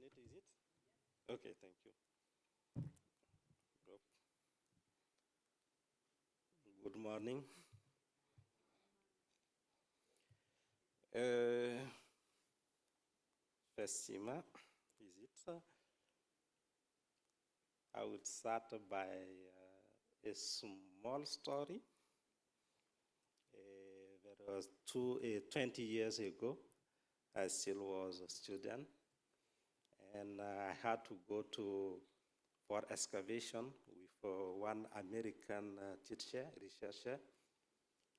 minute, is it? Okay, thank you. Good morning. Festima, is it? I would start by a small story. There was 20 years ago, I still was a student, and I had to go for excavation with one American teacher, researcher.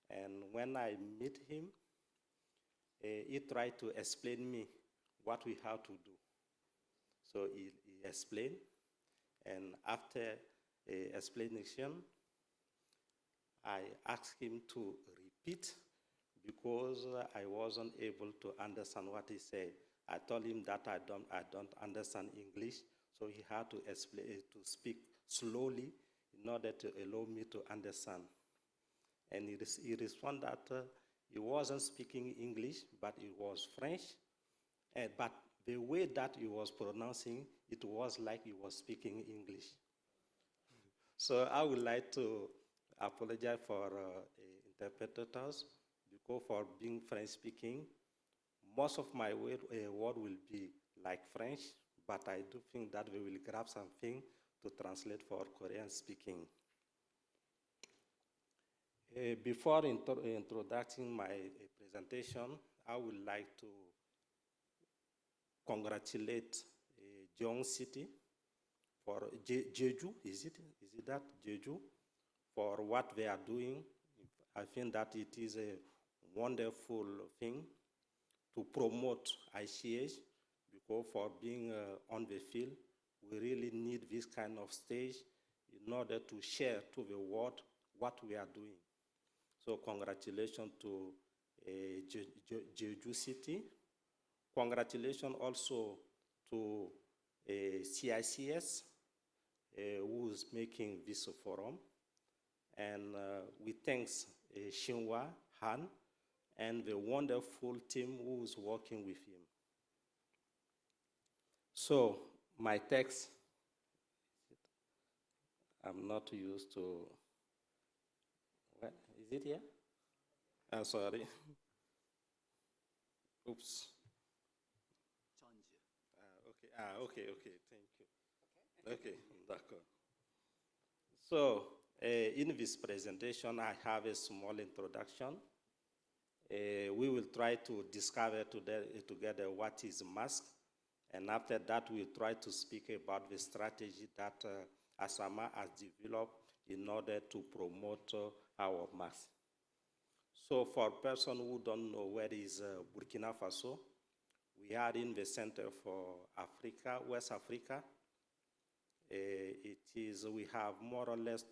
And when I met him, he tried to explain me what we have to do. So he explained, and after explanation, I asked him to repeat because I wasn't able to understand what he said. I told him that I don't understand English, so he had to speak slowly in order to allow me to understand. And he responded that he wasn't speaking English, but it was French. But the way that he was pronouncing, it was like he was speaking English. So I would like to apologize for interpreters, because for being French speaking, most of my word will be like French, but I do think that we will grab something to translate for Korean speaking. Before introducing my presentation, I would like to congratulate Jeonju City for Jeonju, is it that Jeonju, for what they are doing. I think that it is a wonderful thing to promote ICH, because for being on the field, we really need this kind of stage in order to share to the world what we are doing. So congratulations to Jeonju City. Congratulations also to CICS, who is making this forum. And we thank Xinhua Han and the wonderful team who is working with him. So my text, I'm not used to, what, is it here? I'm sorry. Oops. Jeonju. Okay, thank you. Okay, d'accord. So, in this presentation, I have a small introduction. We will try to discover together what is mask, and after that, we'll try to speak about the strategy that ASAMA has developed in order to promote our mask. So for person who don't know where is Burkina Faso, we are in the Center for Africa, West Africa. We have more or less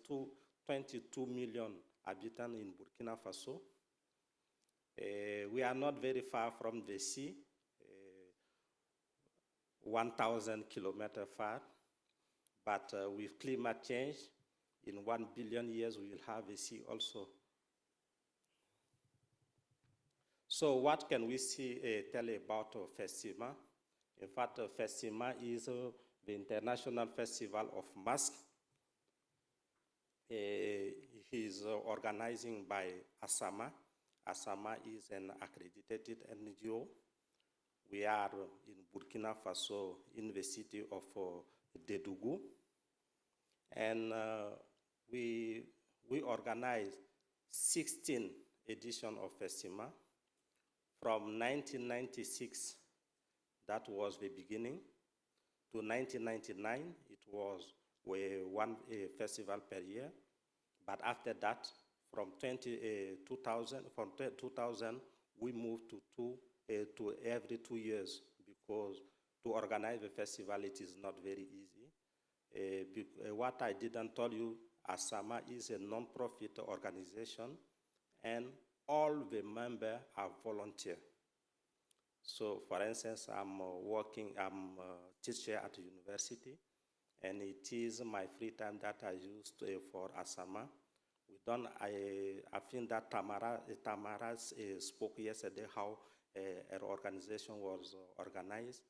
22 million inhabitants in Burkina Faso. We are not very far from the sea, 1,000 kilometers far, but with climate change, in 1 billion years, we will have a sea also. So what can we tell about Festima? In fact, Festima is the International Festival of Masks. It is organizing by ASAMA. ASAMA is an accredited NGO. We are in Burkina Faso in the city of Dedougou. And we organized 16 editions of Festima. From 1996, that was the beginning, to 1999, it was one festival per year. But after that, from 2000, we moved to every 2 years, because to organize the festival, it is not very easy. What I didn't tell you, ASAMA is a non-profit organization, and all the members are volunteer. So, for instance, I'm a teacher at the university, and it is my free time that I use for ASAMA. I think that Tamara spoke yesterday how her organization was organized.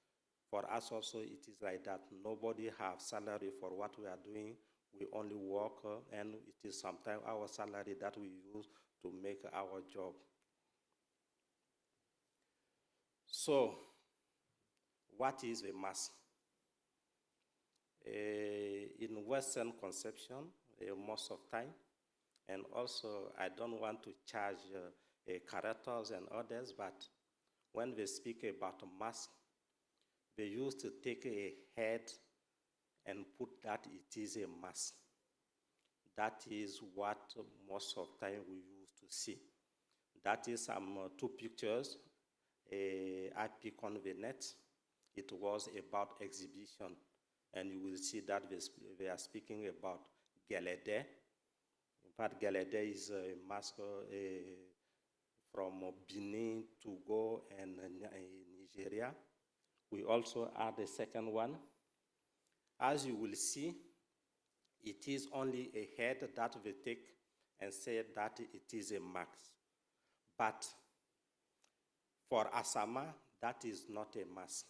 For us also, it is like that. Nobody have salary for what we are doing. We only work, and it is sometimes our salary that we use to make our job. So, what is a mask? In Western conception, most of time, and also I don't want to charge characters and others, but when they speak about a mask, they used to take a head and put that it is a mask. That is what most of the time we used to see. That is some two pictures I picked on the net. It was about exhibition, and you will see that they are speaking about Gelede. In fact, Gelede is a mask from Benin, Togo, and Nigeria. We also add a second one. As you will see, it is only a head that we take and say that it is a mask. But for ASAMA, that is not a mask.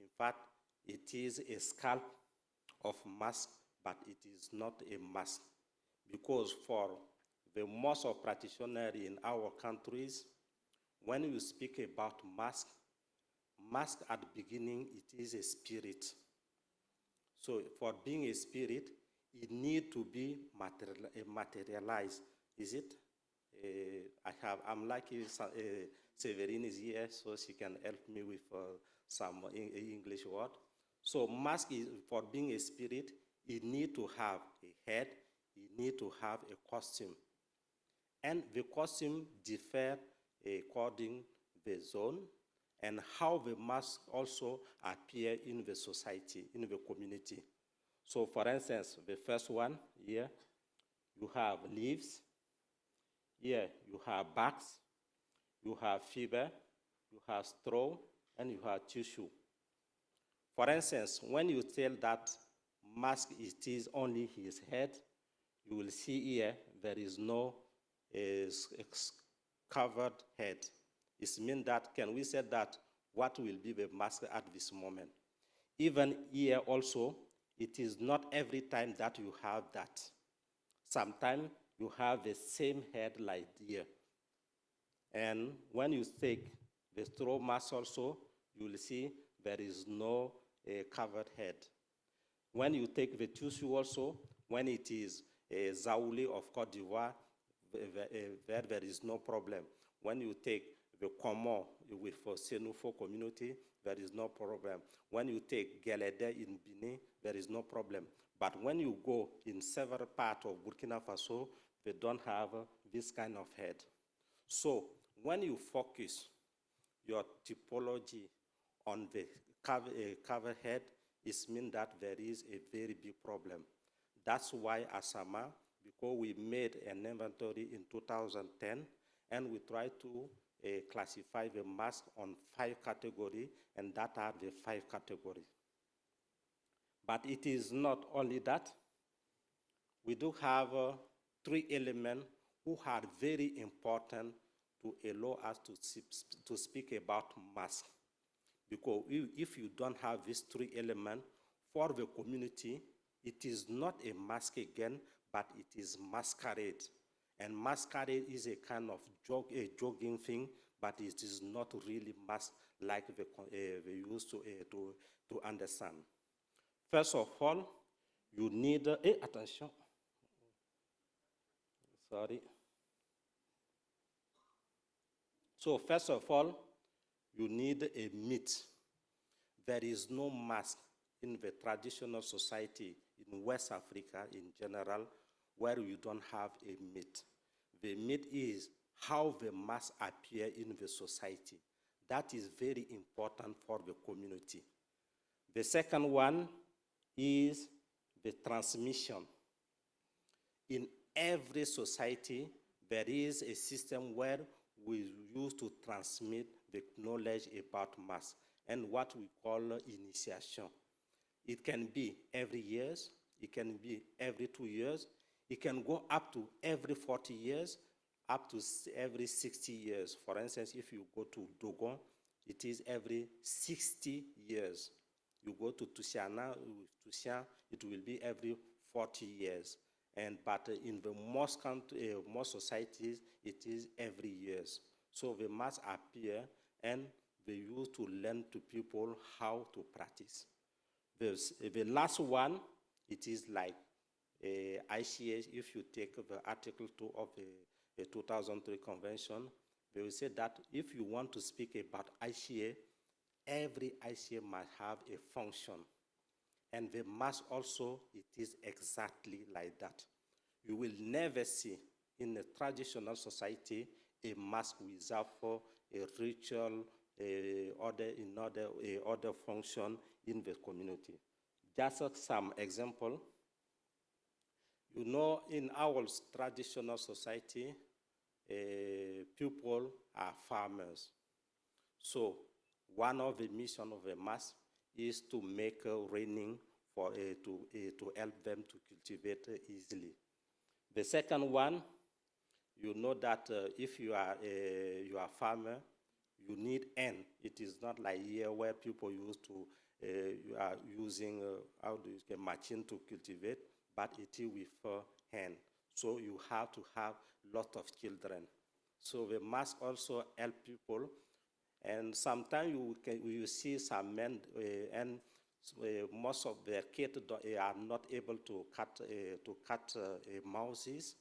In fact, it is a scalp of mask, but it is not a mask. Because for the most of practitioners in our countries, when you speak about mask at the beginning, it is a spirit. So for being a spirit, it needs to be materialized. Is it? I'm lucky Severine is here, so she can help me with some English word. So mask is, for being a spirit, it needs to have a head, it needs to have a costume. And the costume differs according to the zone and how the mask also appear in the society, in the community. So for instance, the first one here, you have leaves. Here you have bags, you have fiber, you have straw, and you have tissue. For instance, when you tell that mask it is only his head, you will see here there is no covered head. It means that, can we say that what will be the mask at this moment? Even here also, it is not every time that you have that. Sometimes you have the same head like here. And when you take the straw mask also, you will see there is no covered head. When you take the tissue also, when it is Zaouli of Côte d'Ivoire, there is no problem. When you take the Komo with Senufo community, there is no problem. When you take Gelede in Benin, there is no problem. But when you go in several parts of Burkina Faso, they don't have this kind of head. So when you focus your typology on the cover head, it means that there is a very big problem. That's why ASAMA, because we made an inventory in 2010, and we tried to classify the mask on 5 categories, and that are the 5 categories. But it is not only that. We do have 3 elements who are very important to allow us to speak about mask. Because if you don't have these 3 elements for the community, it is not a mask again, but it is masquerade. And masquerade is a kind of jogging thing, but it is not really mask like we used to understand. First of all, you need, attention, sorry. So first of all, you need a meat. There is no mask in the traditional society in West Africa in general where you don't have a meat. The meat is how the mask appear in the society. That is very important for the community. The second one is the transmission. In every society, there is a system where we use to transmit the knowledge about mass and what we call initiation. It can be every year, it can be every 2 years, it can go up to every 40 years, up to every 60 years. For instance, if you go to Dogon, it is every 60 years. You go to Tusiana, it will be every 40 years. But in the most societies, it is every years. So they must appear, and they used to learn to people how to practice. The last one, it is like ICA. If you take the Article 2 of the 2003 Convention, they will say that if you want to speak about ICA, every ICA must have a function. And they must also, it is exactly like that. You will never see in a traditional society a mask without for a ritual, other function in the community. Just some example. You know, in our traditional society, people are farmers. So one of the missions of the mask is to make raining for to help them to cultivate easily. The second one, you know that if you are a farmer, you need hand. It is not like here where people used to you are using machine to cultivate, but it is with hand. So you have to have lot of children. So we must also help people. And sometimes you see some men and most of their kids are not able to cut mouses.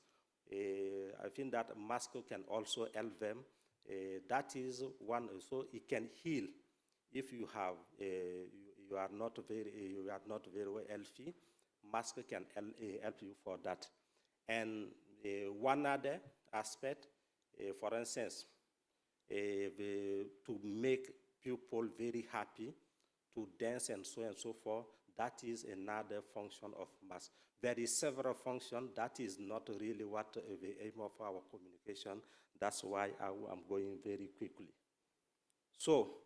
I think that mask can also help them. That is one. So it can heal if you have you are not very well healthy. Mask can help you for that. And one other aspect, for instance, to make people very happy, to dance and so forth, that is another function of mask. There is several functions. That is not really what the aim of our communication. That's why I'm going very quickly. So,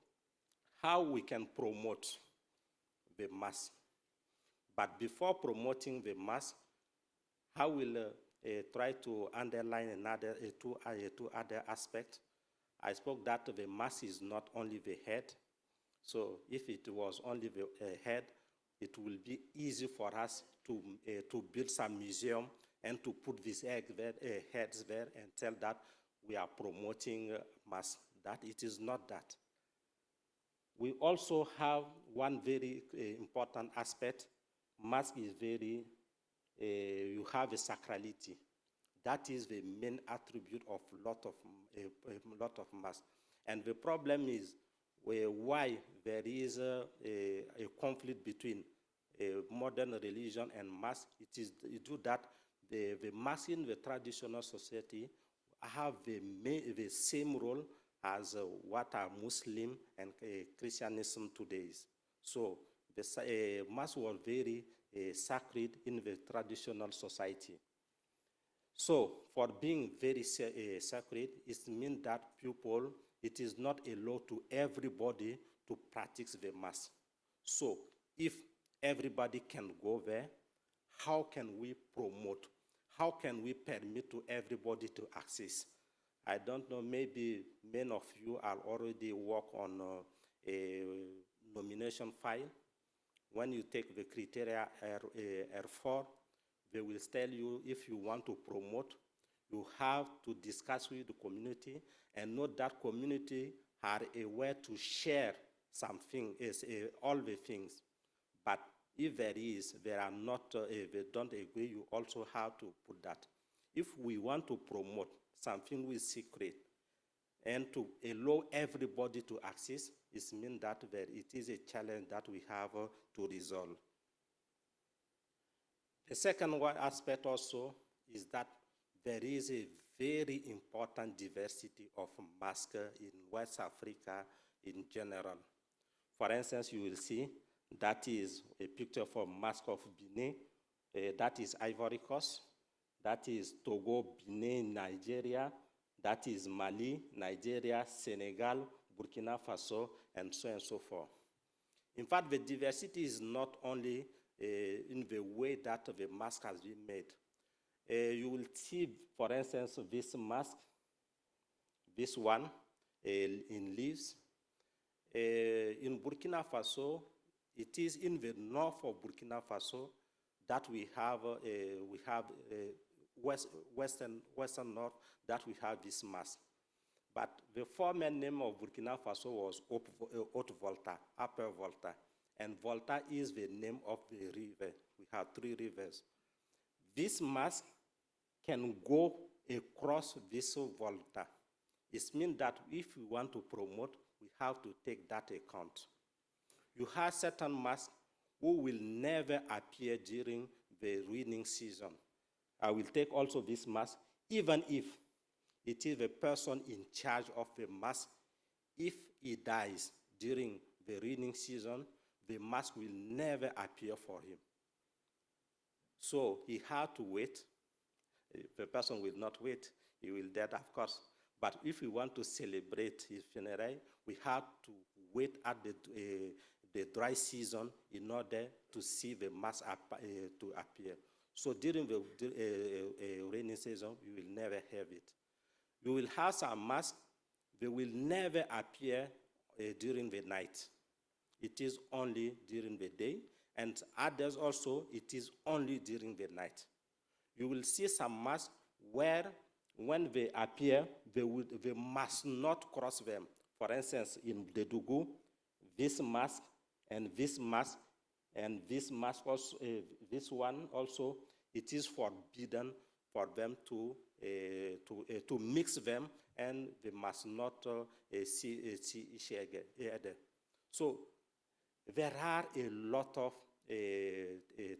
how we can promote the mask? But before promoting the mask, I will try to underline two other aspects. I spoke that the mask is not only the head. So if it was only the head, it will be easy for us to build some museum and to put these heads there and tell that we are promoting mask. That it is not that. We also have one very important aspect. Mask is very, you have a sacrality. That is the main attribute of a lot of masks. And the problem is why there is a conflict between modern religion and mask. It is due that the mask in the traditional society have the same role as what are Muslim and Christianism today. So the mask was very sacred in the traditional society. So for being very sacred, it means that people, it is not allowed to everybody to practice the mask. So if everybody can go there, how can we promote? How can we permit to everybody to access? I don't know, maybe many of you are already work on a nomination file. When you take the criteria R4, they will tell you if you want to promote, you have to discuss with the community and know that community are aware to share something, all the things. But if they are not, they don't agree, you also have to put that. If we want to promote something with secret and to allow everybody to access, it means that it is a challenge that we have to resolve. The second one aspect also is that there is a very important diversity of masks in West Africa in general. For instance, you will see that is a picture for mask of Benin, that is Ivory Coast, that is Togo, Benin, Nigeria, that is Mali, Nigeria, Senegal, Burkina Faso, and so forth. In fact, the diversity is not only in the way that the mask has been made. You will see, for instance, this mask, this one in leaves. In Burkina Faso, it is in the north of Burkina Faso that we have western north that we have this mask. But the former name of Burkina Faso was Haute Volta, Upper Volta, and Volta is the name of the river. We have 3 rivers. This mask can go across this Volta. It means that if we want to promote, we have to take that account. You have certain masks who will never appear during the reading season. I will take also this mask, even if it is the person in charge of the mask. If he dies during the reading season, the mask will never appear for him. So he had to wait. The person will not wait. He will die, of course. But if we want to celebrate his funeral, we have to wait at the dry season in order to see the mask to appear. So during the rainy season, we will never have it. You will have some masks, they will never appear during the night. It is only during the day, and others also, it is only during the night. You will see some masks where, when they appear, they must not cross them. For instance, in the Dugu, this mask and this mask and this mask also, this one also, it is forbidden for them to mix them, and they must not see each other. So there are a lot of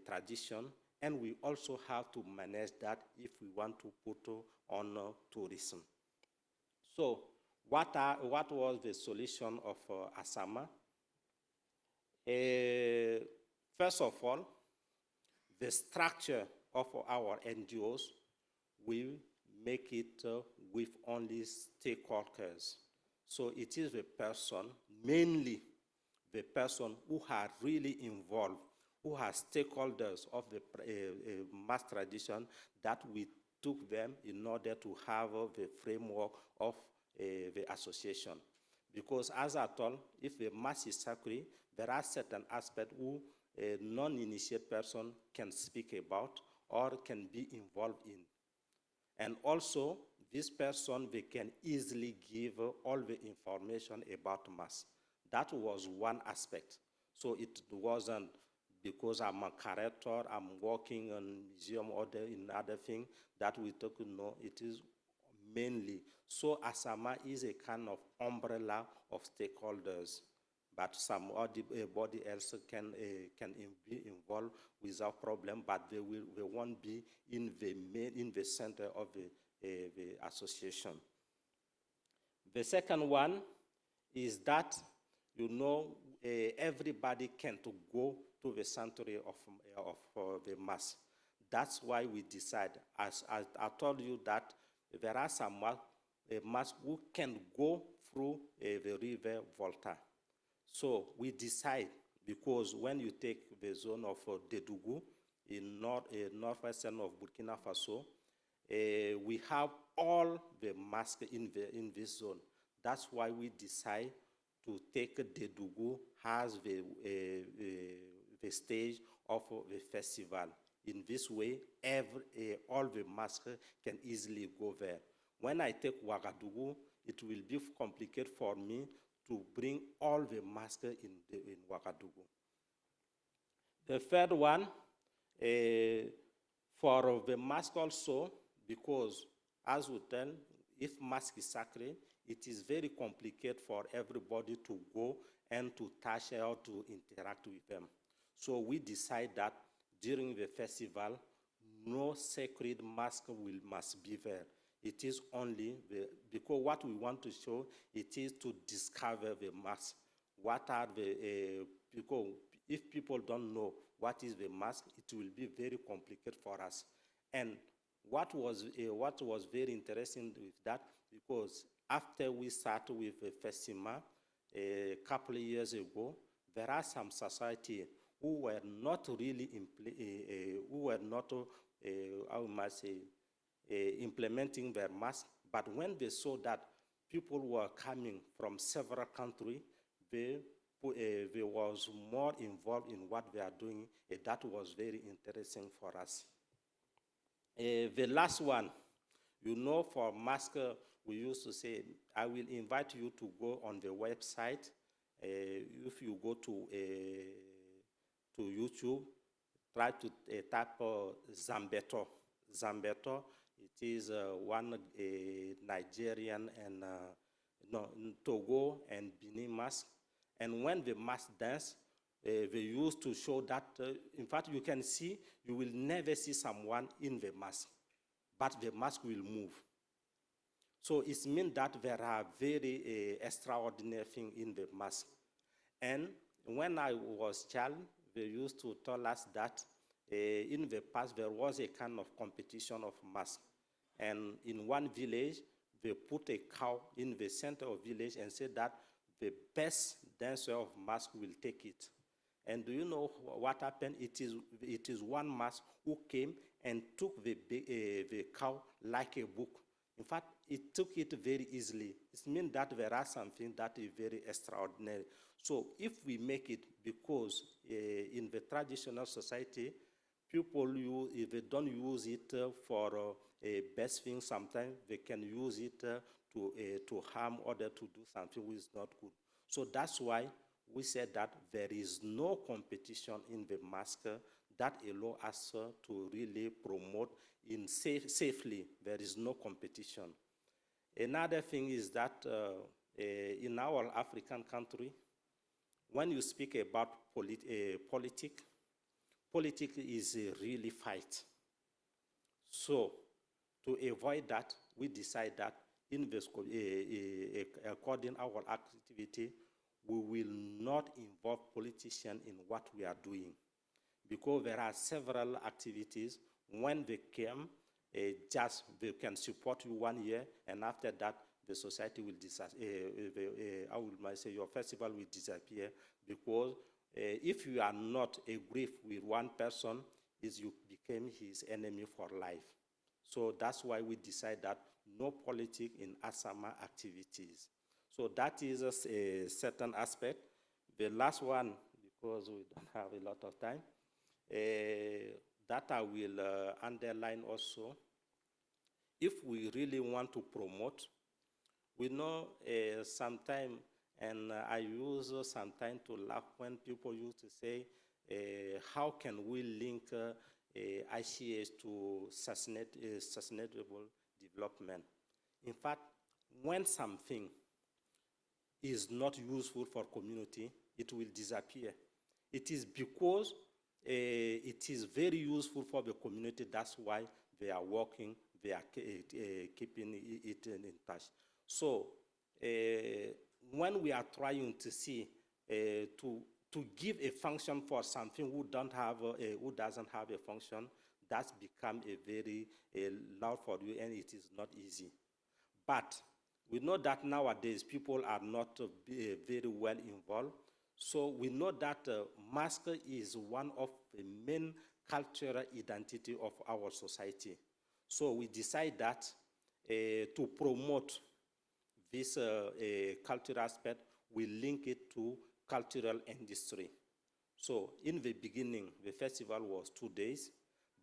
tradition, and we also have to manage that if we want to put on tourism. So what was the solution of ASAMA? First of all, the structure of our NGOs will make it with only stakeholders. So it is the person, mainly the person who are really involved, who are stakeholders of the mass tradition, that we took them in order to have the framework of the association. Because as I told, if the mass is sacred, there are certain aspects who a non-initiated person can speak about or can be involved in. And also, this person, they can easily give all the information about mass. That was one aspect. So it wasn't because I'm a curator, I'm working on museum or in other thing that we took. No, it is mainly. So ASAMA is a kind of umbrella of stakeholders, but some body else can be involved without problem, but they won't be in the center of the association. The second one is that, you know, everybody can to go to the sanctuary of the mass. That's why we decide, as I told you, that there are some mass who can go through the river Volta. So we decide, because when you take the zone of Dedougou in northwestern of Burkina Faso, we have all the masks in this zone. That's why we decide to take Dedougou as the stage of the festival. In this way, all the masks can easily go there. When I take Ouagadougou, it will be complicated for me to bring all the masks in Ouagadougou. The third one, for the mask also, because as we tell, if mask is sacred, it is very complicated for everybody to go and to touch or to interact with them. So we decide that during the festival, no sacred mask must be there. It is only because what we want to show, it is to discover the mask. What are because if people don't know what is the mask, it will be very complicated for us. And what was very interesting with that, because after we started with Festima a couple of years ago, there are some society who were not really implementing their mask, but when they saw that people were coming from several countries, they was more involved in what we are doing. That was very interesting for us. The last one, for mask, we used to say, I will invite you to go on the website. If you go to YouTube, try to type Zambeto. Zambeto, it is one Nigerian and Togo and Benin mask. And when the mask dance, they used to show that, in fact, you can see, you will never see someone in the mask, but the mask will move. So it means that there are very extraordinary things in the mask. And when I was a child, they used to tell us that in the past there was a kind of competition of masks. And in one village, they put a cow in the center of the village and said that the best dancer of mask will take it. And do you know what happened? It is one mask who came and took the cow like a book. In fact, it took it very easily. It means that there are something that is very extraordinary. So if we make it, because in the traditional society, people if they don't use it for a best thing, sometimes they can use it to harm or to do something which is not good. So that's why we said that there is no competition in the mask that allows us to really promote safely. There is no competition. Another thing is that in our African country, when you speak about politics is a really fight. So to avoid that, we decide that according to our activity, we will not involve politicians in what we are doing, because there are several activities. When they came, just they can support you 1 year, and after that, the society will your festival will disappear, because if you are not agree with one person, you became his enemy for life. So that's why we decide that no politics in ASAMA activities. So that is a certain aspect. The last one, because we don't have a lot of time, that I will underline also. If we really want to promote, we know sometimes, and I use sometimes to laugh when people used to say, how can we link ICS to sustainable development? In fact, when something is not useful for community, it will disappear. It is because it is very useful for the community. That's why they are working, they are keeping it in touch. So when we are trying to see to give a function for something who doesn't have a function, that's become a very loud for you, and it is not easy. But we know that nowadays people are not very well involved. So we know that mask is one of the main cultural identity of our society. So we decide that to promote this cultural aspect, we link it to cultural industry. So in the beginning, the festival was 2 days,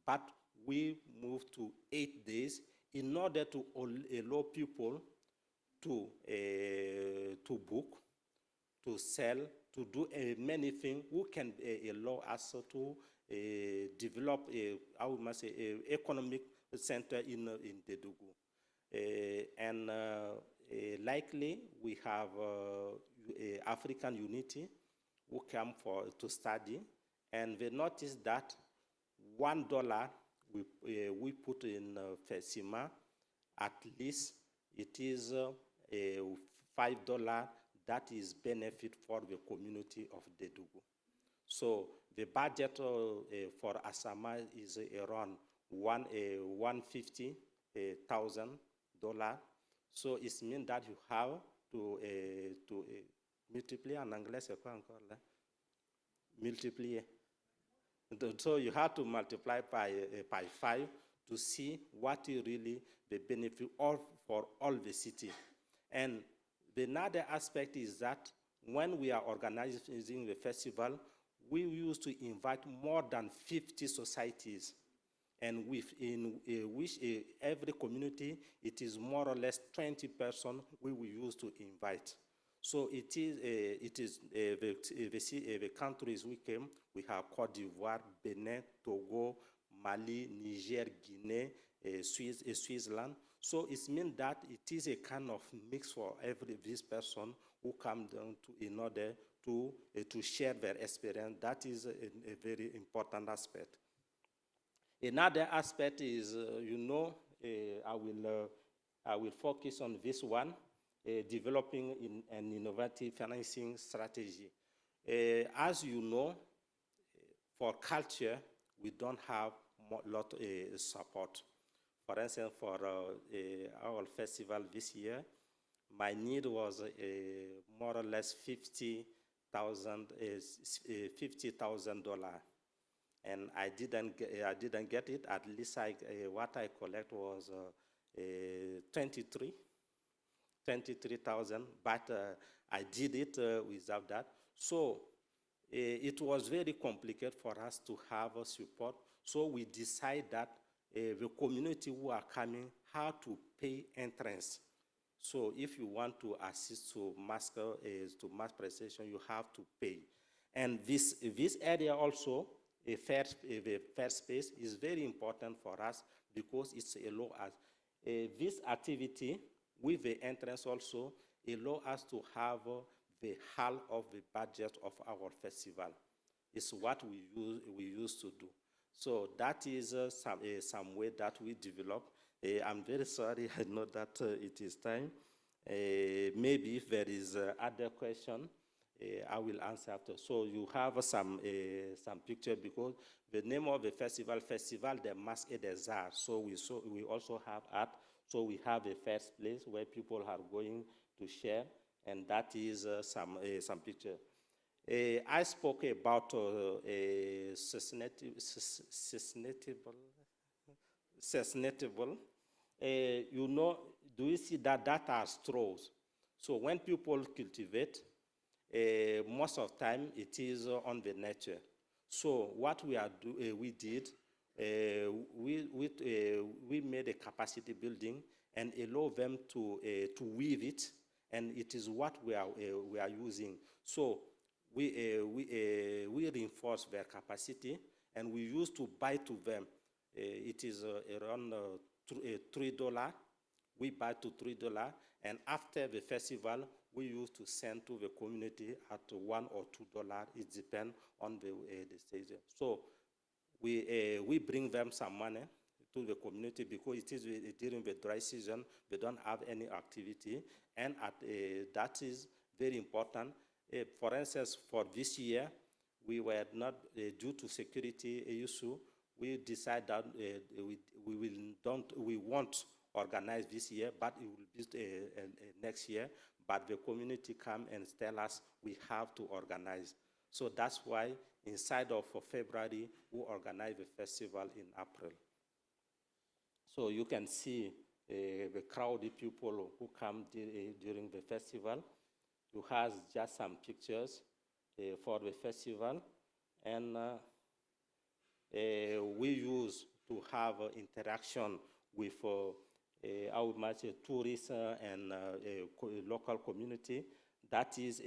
but we moved to 8 days in order to allow people to book, to sell, to do many things who can allow us to develop a economic center in Jeonju. And likely we have African Unity who come to study, and they noticed that $1 we put in Festima, at least it is $5 that is benefit for the community of Jeonju. So the budget for ASAMA is around $150,000. So it means that you have to multiply, en anglais c'est quoi encore là? Multiplier. So you have to multiply by 5 to see what is really the benefit for all the city. And the another aspect is that when we are organizing the festival, we used to invite more than 50 societies, and within which every community, it is more or less 20 persons we will use to invite. So the countries we came, we have Cote d'Ivoire, Benin, Togo, Mali, Niger, Guinea, Switzerland. So it means that it is a kind of mix for this person who come down in order to share their experience. That is a very important aspect. Another aspect is, I will focus on this one, developing an innovative financing strategy. As you know, for culture, we don't have a lot of support. For instance, for our festival this year, my need was more or less $50,000, and I didn't get it. At least what I collect was 23,000, but I did it without that. So it was very complicated for us to have support. So we decided that the community who are coming have to pay entrance. So if you want to assist to mass presentation, you have to pay. And this area also, the fair space, is very important for us because it's allow us. This activity with the entrance also allow us to have the half of the budget of our festival. It's what we used to do. So that is some way that we develop. I'm very sorry, I know that it is time. Maybe if there is other question, I will answer after. So you have some picture because the name of the festival de Masque et des Arts. So we also have art. So we have a first place where people are going to share, and that is some picture. I spoke about sustainable. Do you see that are straws? So when people cultivate, most of the time it is on the nature. So what we did, we made a capacity building and allow them to weave it, and it is what we are using. So we reinforce their capacity, and we used to buy to them. It is around $3. We buy to $3, and after the festival, we used to send to the community at $1 or $2. It depends on the stage. So we bring them some money to the community because it is during the dry season, they don't have any activity, and that is very important. For instance, for this year, we were not, due to security issue, we decided that we won't organize this year, but it will be next year. But the community come and tell us we have to organize. So that's why inside of February, we organize the festival in April. So you can see the crowded people who come during the festival. You have just some pictures for the festival, and we use to have interaction with tourists and local community. That is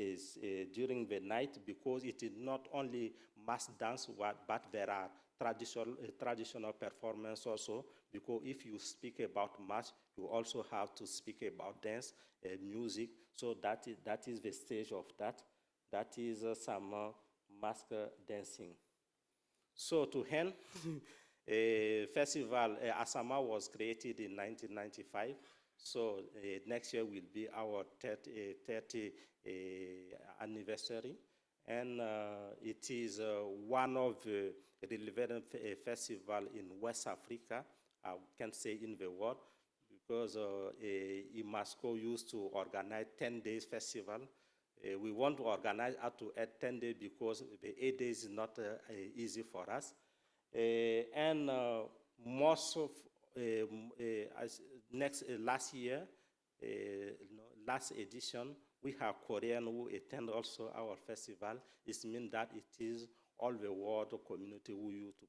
during the night, because it is not only mass dance, but there are traditional performance also, because if you speak about mass, you also have to speak about dance, music. So that is the stage of that. That is some mask dancing. So to end, festival ASAMA was created in 1995. So next year will be our 30th anniversary. And it is one of the relevant festivals in West Africa, I can say in the world, because Imasco used to organize 10 days festival. We want to organize up to 10 days because the 8 days is not easy for us. And most of last year, last edition, we have Korean who attend also our festival. It means that it is all the world community who used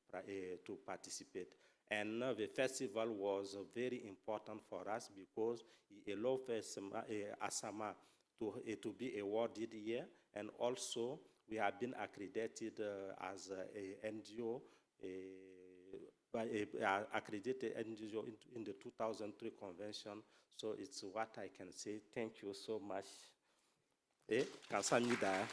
to participate. And the festival was very important for us because it allowed ASAMA to be awarded here, and also we have been accredited as an NGO, by accredited NGO in the 2003 convention. So it's what I can say. Thank you so much. Kamsahamnida.